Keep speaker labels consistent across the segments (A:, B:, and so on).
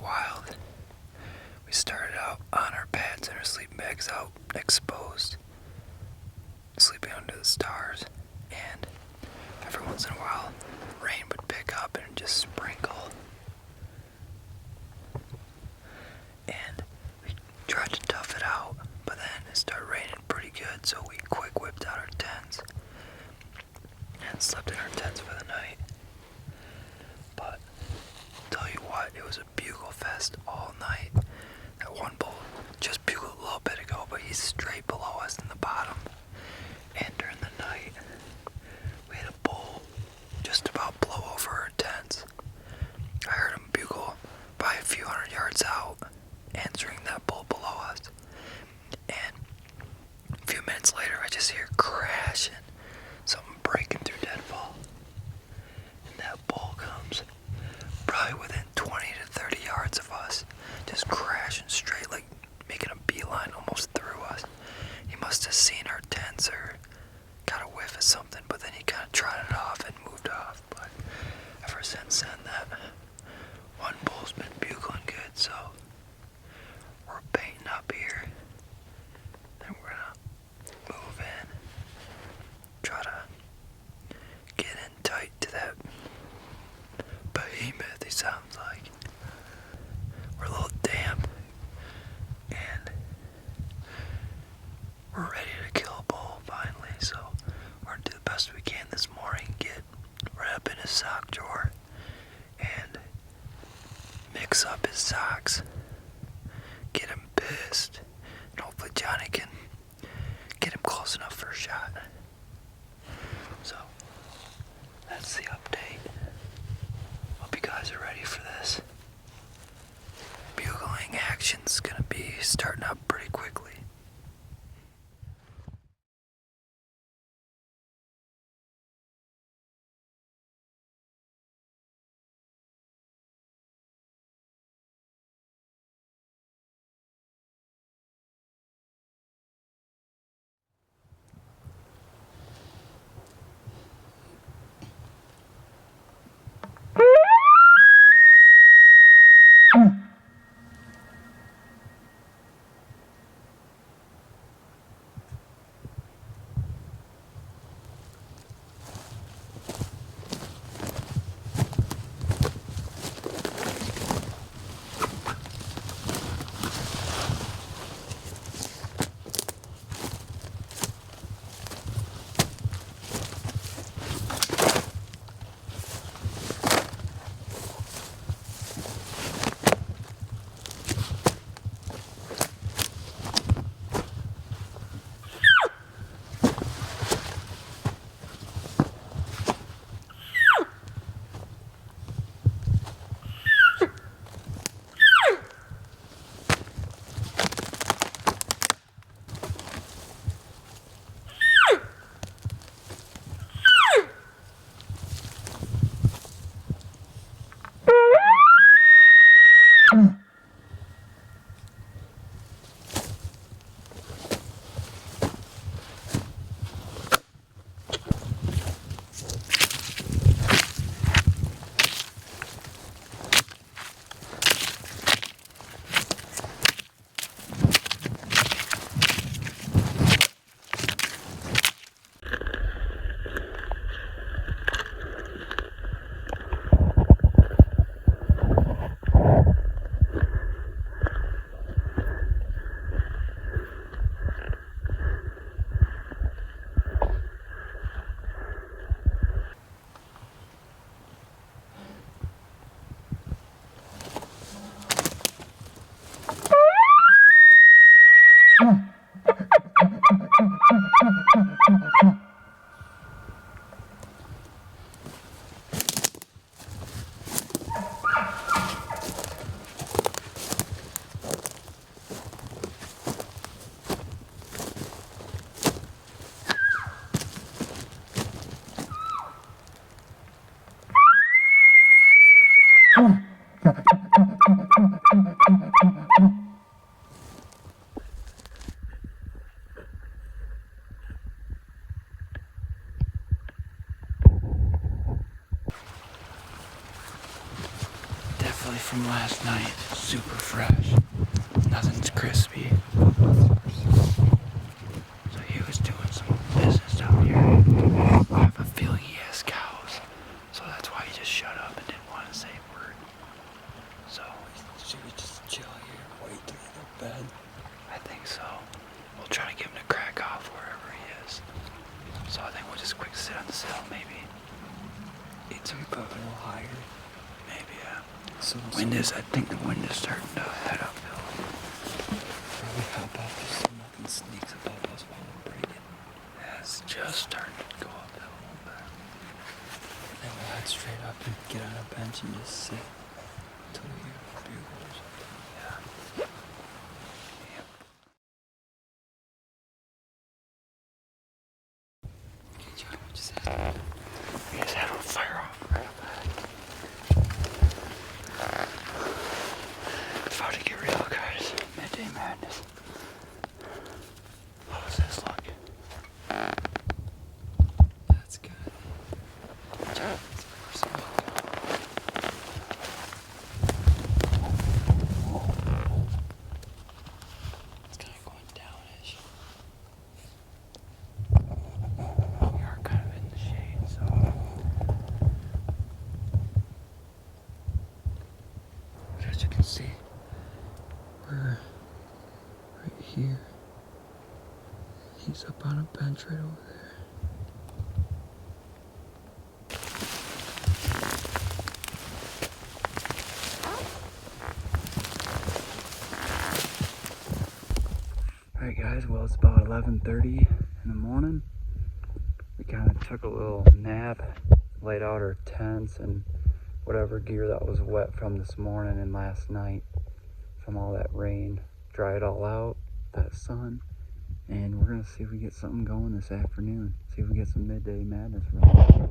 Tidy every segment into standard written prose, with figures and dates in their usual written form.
A: wild. We started out on our pads and our sleeping bags out exposed, sleeping under the stars, and every once in a while rain would pick up and just sprinkle. And we tried to tough it out, but then it started raining pretty good, so we quick whipped out our tents and slept in our tents for the night. But tell you what, it was a bugle fest all night. That one bull just bugled a little bit ago, but he's straight below us in the bottom. And during the night, we had a bull just about blow over our tents. I heard him bugle by a few hundred yards out, answering that bull below us. And a few minutes later, I just hear crashing, something breaking through deadfall. And that bull comes probably within 20 to 30 yards of us, just crashing straight, like making a beeline almost through us. He must have seen our tents or got a whiff of something, but then he kind of trotted off and moved off. But ever since then, that one bull's been bugling good, so we're painting up here. Then we're gonna move in, try to get in tight to that behemoth, he sounds like. We're a little damp, and we're ready to kill a bull finally, so we're gonna do the best we can this morning, get right up in his sock drawer and mix up his socks, get him pissed, and hopefully Johnny can get him close enough for a shot. So that's the update. Hope you guys are ready for this. Bugling action's gonna be starting up pretty quickly.
B: chili from last night. Super fresh. Nothing's crispy. So he was doing some business down here. I have a feeling he has cows. So that's why he just shut up and didn't want to say a word. So
A: Should we just chill here and wait till they go to bed?
B: I think so. We'll try to get him to crack off wherever he is. So I think we'll just quick sit on the sill, maybe.
A: Eat some food a little higher.
B: Maybe,
A: So
B: I think the wind is starting to head uphill.
A: probably hop off just so nothing sneaks above us while we're breaking.
B: Yeah, it's just starting to go uphill a little bit.
A: Then we'll head straight up and get on a bench and just sit until we hear the bugles.
B: Yeah. Yep.
A: Okay, John, what just happened?
B: We just had a fire off right up there. It's about to get real, guys. Midday madness. How does this look?
A: That's good. John, let's pour some milk out. It's kind of going downish.
B: We are kind of in the shade, so.
A: As you can see, we're right here. He's up on a bench right over there.
B: Alright guys, well it's about 11:30 in the morning. We kind of took a little nap, laid out our tents and whatever gear that was wet from this morning and last night from all that rain. Dry it all out, that sun, and we're gonna see if we get something going this afternoon. See if we get some midday madness running.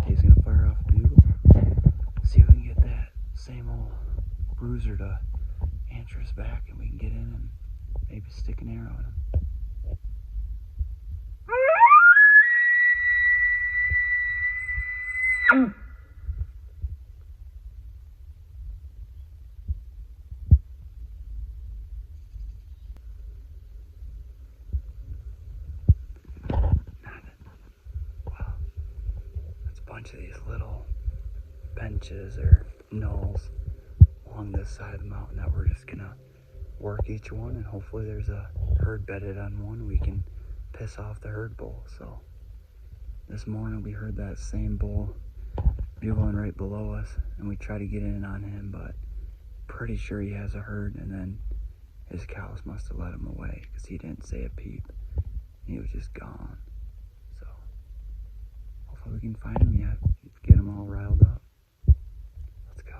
B: He's gonna fire off a bugle. See if we can get that same old bruiser to answer us back and we can get in and maybe stick an arrow in him. Well, that's a bunch of these little benches or knolls along this side of the mountain that we're just gonna work each one, and hopefully there's a herd bedded on one we can piss off the herd bull. So this morning we heard that same bull bugling right below us and we tried to get in on him, but pretty sure he has a herd, and then his cows must have let him away because he didn't say a peep. He was just gone. So hopefully we can find him yet, get him all riled up. Let's go.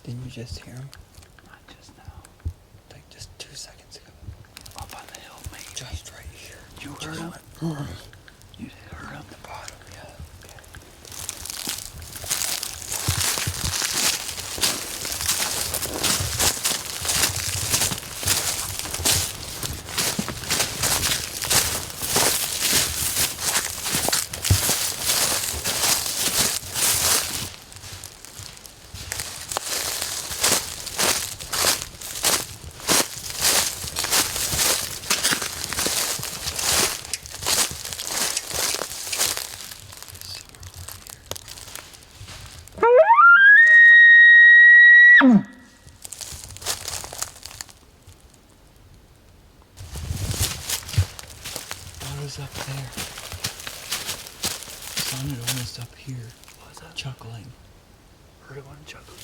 A: Didn't you just hear him?
B: Not just now.
A: Like just 2 seconds ago.
B: Up on the hill, maybe.
A: Just right here.
B: You heard him? You heard him?
A: The bottom, yeah. Okay. What was up there? Sounded almost up here.
B: What was that?
A: Chuckling.
B: Heard one chuckling.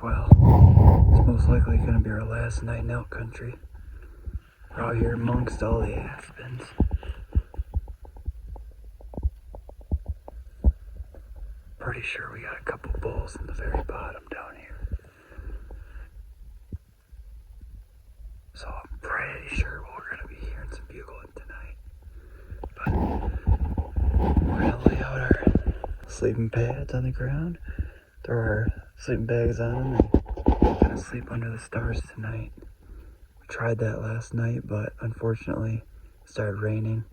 B: Well, it's most likely going to be our last night in elk country. We're out here amongst all the aspens. Pretty sure we got a couple bulls in the very bottom down here. So I'm pretty sure we're going to be hearing some bugling tonight. But we're going to lay out our sleeping pads on the ground, throw our sleeping bags on them, and kind of sleep under the stars tonight. We tried that last night, but unfortunately it started raining,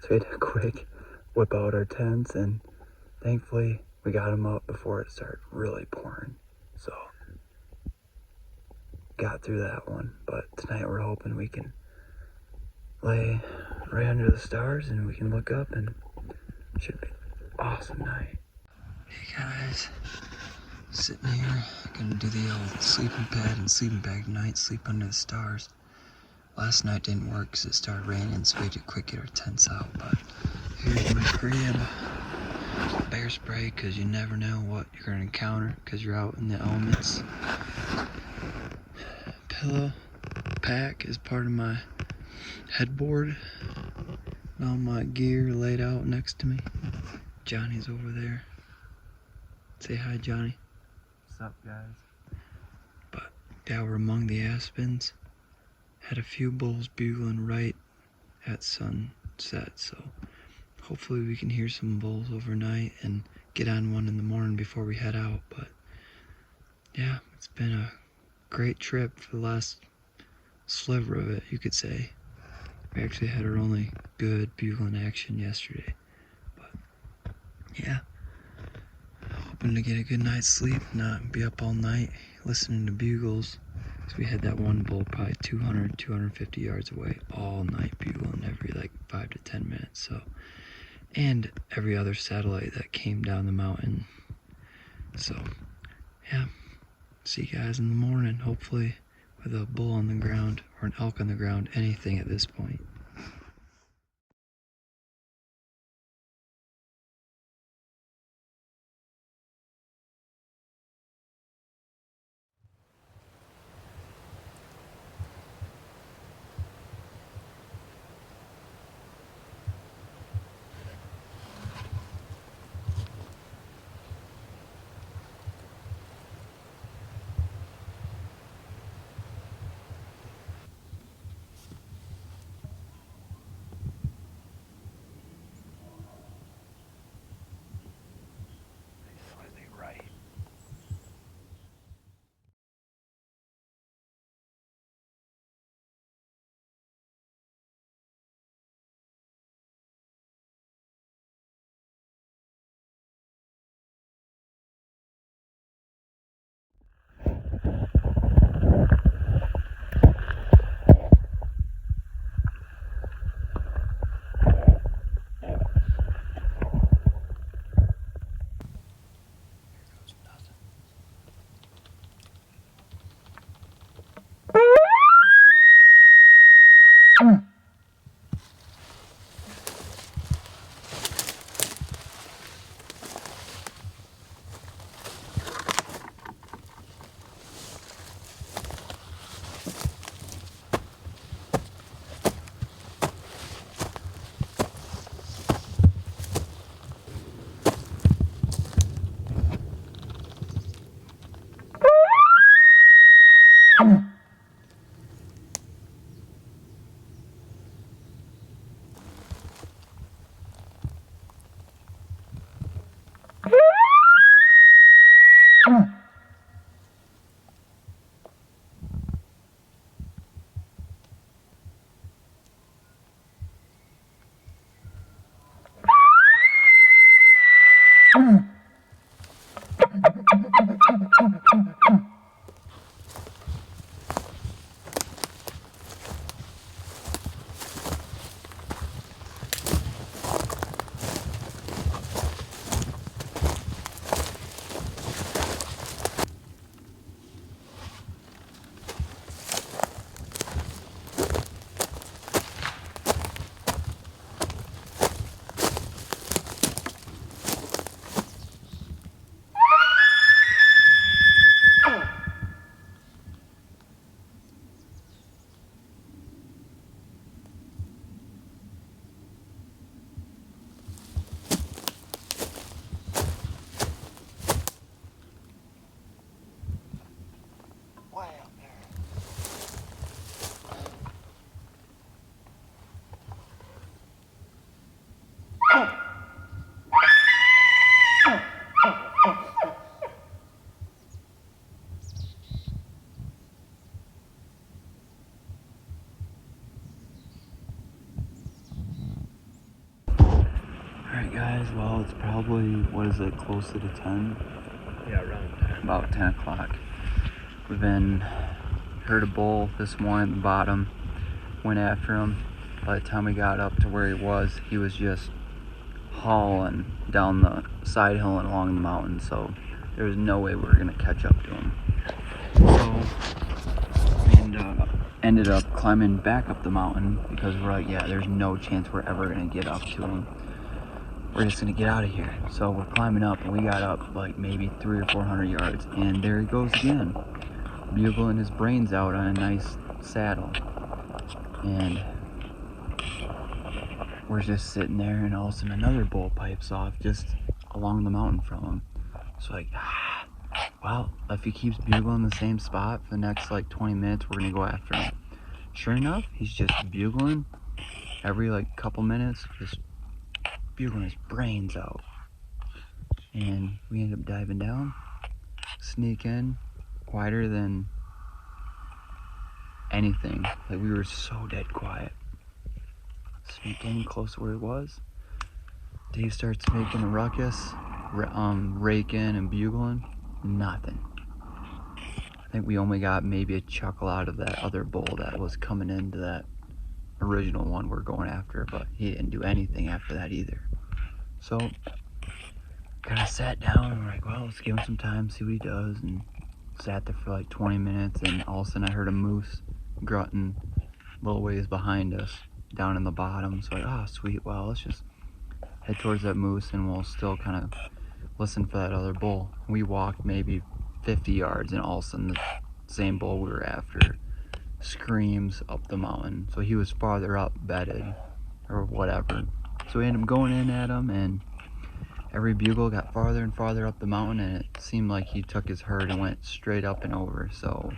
B: so we had to quick whip out our tents, and thankfully we got them up before it started really pouring. got through that one. But tonight we're hoping we can lay right under the stars and we can look up, and it should be an awesome night.
A: Hey guys, sitting here, gonna do the old sleeping pad and sleeping bag tonight, sleep under the stars. Last night didn't work because it started raining, so we had to quick get our tents out. But here's my crib, bear spray, because you never know what you're gonna encounter because you're out in the elements. Pillow pack is part of my headboard. All my gear laid out next to me. Johnny's over there. Say hi, Johnny.
B: What's up, guys?
A: But yeah, we're among the aspens. Had a few bulls bugling right at sunset, so hopefully we can hear some bulls overnight and get on one in the morning before we head out. But yeah, it's been a great trip for the last sliver of it, you could say. We actually had our only good bugling action yesterday. But yeah, hoping to get a good night's sleep, not be up all night listening to bugles. So we had that one bull probably 200, 250 yards away all night bugling every like 5 to 10 minutes. So, and every other satellite that came down the mountain. So yeah, see you guys in the morning, hopefully with a bull on the ground or an elk on the ground, anything at this point. Slightly right.
B: Alright guys, well it's probably, what is it, closer to 10?
A: Yeah, around 10.
B: About 10 o'clock. We've been heard a bull this morning at the bottom, went after him. By the time we got up to where he was just hauling down the side hill and along the mountain, so there was no way we were gonna catch up to him. So we ended up climbing back up the mountain because we're like, yeah, there's no chance we're ever gonna get up to him. We're just gonna get out of here. So we're climbing up, and we got up like maybe 300 or 400 yards, and there he goes again, bugling his brains out on a nice saddle. And we're just sitting there, and all of a sudden another bull pipes off just along the mountain from him. So like, well, if he keeps bugling the same spot for the next like 20 minutes, we're gonna go after him. Sure enough, he's just bugling every like couple minutes, just bugling his brains out. And we end up diving down, sneak in, quieter than anything. Like, we were so dead quiet. Sneak in close to where he was. Dave starts making a ruckus, raking and bugling. Nothing. I think we only got maybe a chuckle out of that other bull that was coming into that original one we're going after, but he didn't do anything after that either. So kind of sat down and we're like, well, let's give him some time, see what he does. And sat there for like 20 minutes, and all of a sudden I heard a moose grunting a little ways behind us down in the bottom. So like, oh sweet, well, let's just head towards that moose and we'll still kind of listen for that other bull. We walked maybe 50 yards, and all of a sudden the same bull we were after screams up the mountain. So he was farther up, bedded or whatever. So we ended up going in at him, and every bugle got farther and farther up the mountain, and it seemed like he took his herd and went straight up and over. So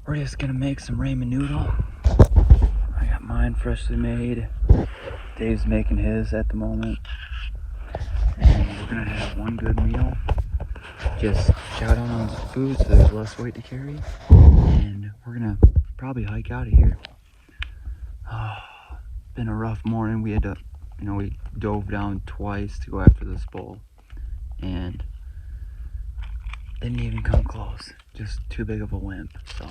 B: we're just gonna make some ramen noodle. I got mine freshly made. Dave's making his at the moment. And we're gonna have one good meal. Just chow down on some food so there's less weight to carry. And we're gonna probably hike out of here. Been a rough morning. We had to, we dove down twice to go after this bull, and didn't even come close. Just too big of a wimp. So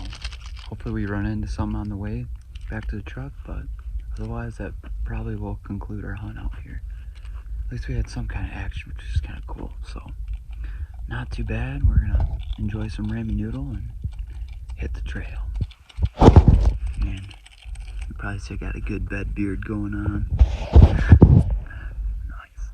B: hopefully we run into something on the way back to the truck, but otherwise that probably will conclude our hunt out here. At least we had some kind of action, which is kind of cool. So not too bad. We're gonna enjoy some ramen noodle and hit the trail. And you probably still got a good bed beard going on. Nice.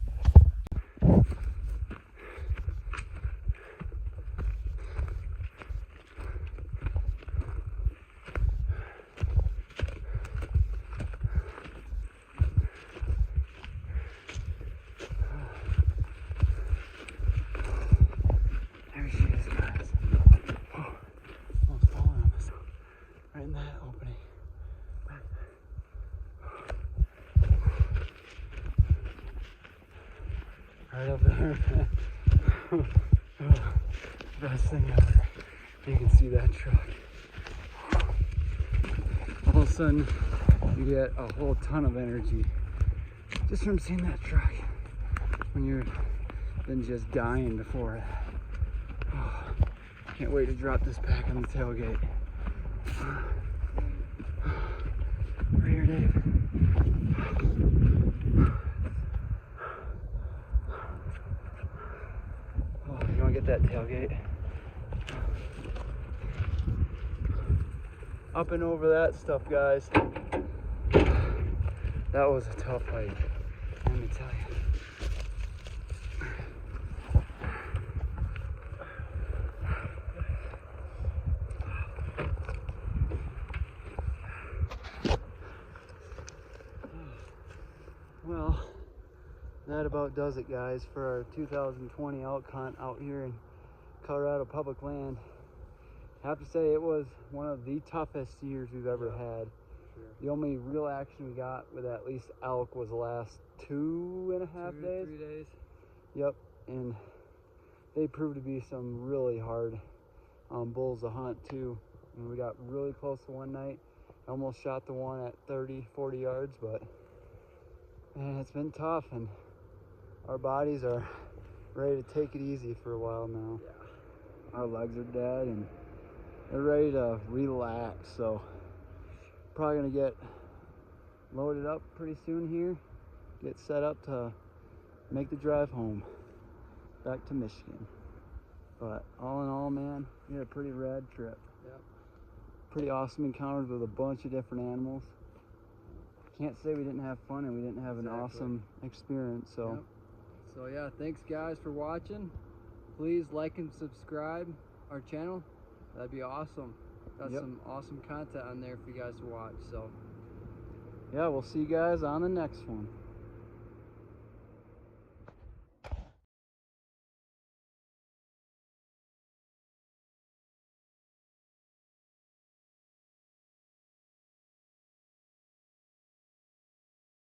B: There she is, guys. Whoa. Almost falling on myself. Right in that opening. Right up there. Best thing ever. You can see that truck. All of a sudden, you get a whole ton of energy just from seeing that truck when you've been just dying before it. Oh, can't wait to drop this pack on the tailgate. Over here, Dave. Oh, you want to get that tailgate? Up and over that stuff, guys. That was a tough hike, let me tell you. Well, that about does it, guys, for our 2020 elk hunt out here in Colorado public land. I have to say it was one of the toughest years we've ever had. Sure. The only real action we got with at least elk was the last 2.5 days. 3 days. Yep, and they proved to be some really hard bulls to hunt too. And we got really close to one night. I almost shot the one at 30-40 yards, but man, it's been tough, and our bodies are ready to take it easy for a while now. Yeah. Our legs are dead, and they're ready to relax. So probably gonna get loaded up pretty soon here, get set up to make the drive home back to Michigan. But all in all, man, we had a pretty rad trip.
C: Yep.
B: Pretty awesome encounters with a bunch of different animals. Can't say we didn't have fun and we didn't have an awesome experience. So
C: Yep. So yeah, thanks guys for watching. Please like and subscribe our channel. That'd be awesome. Got some awesome content on there for you guys to watch. So
B: yeah, we'll see you guys on the next one.